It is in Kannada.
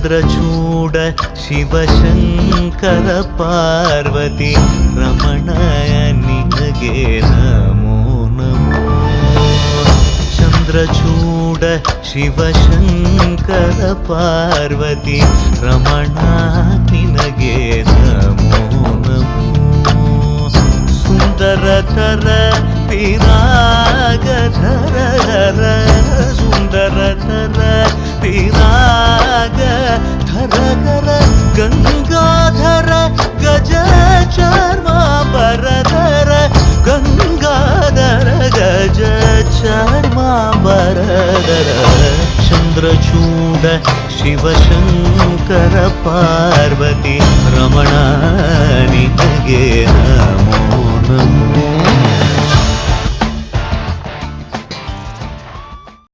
ಚಂದ್ರಚೂಡ ಶಿವಶಂಕರ ಪಾರ್ವತಿ ರಮಣ ನಿನಗೆ ನಮೋ ನಮೋ. ಚಂದ್ರಚೂಡ ಶಿವಶಂಕರ ಪಾರ್ವತಿ ರಮಣ ನಿನಗೆ ನಮೋ ನಮೋ. ಸುಂದರತರ ಪಿರಾಗಧರ ಸುಂದರತರ ಪಿರಾಗಧರ ಗಂಗಾಧರ ಗಜ ಚರ್ಮಾಂಬರಧರ ಗಂಗಾಧರ ಗಜ ಚರ್ಮಾಂಬರಧರ. ಚಂದ್ರಚೂಡ ಶಿವಶಂಕರ ಪಾರ್ವತಿ ರಮಣ ನಿನಗೆ ನಮೋ ನಮೋ.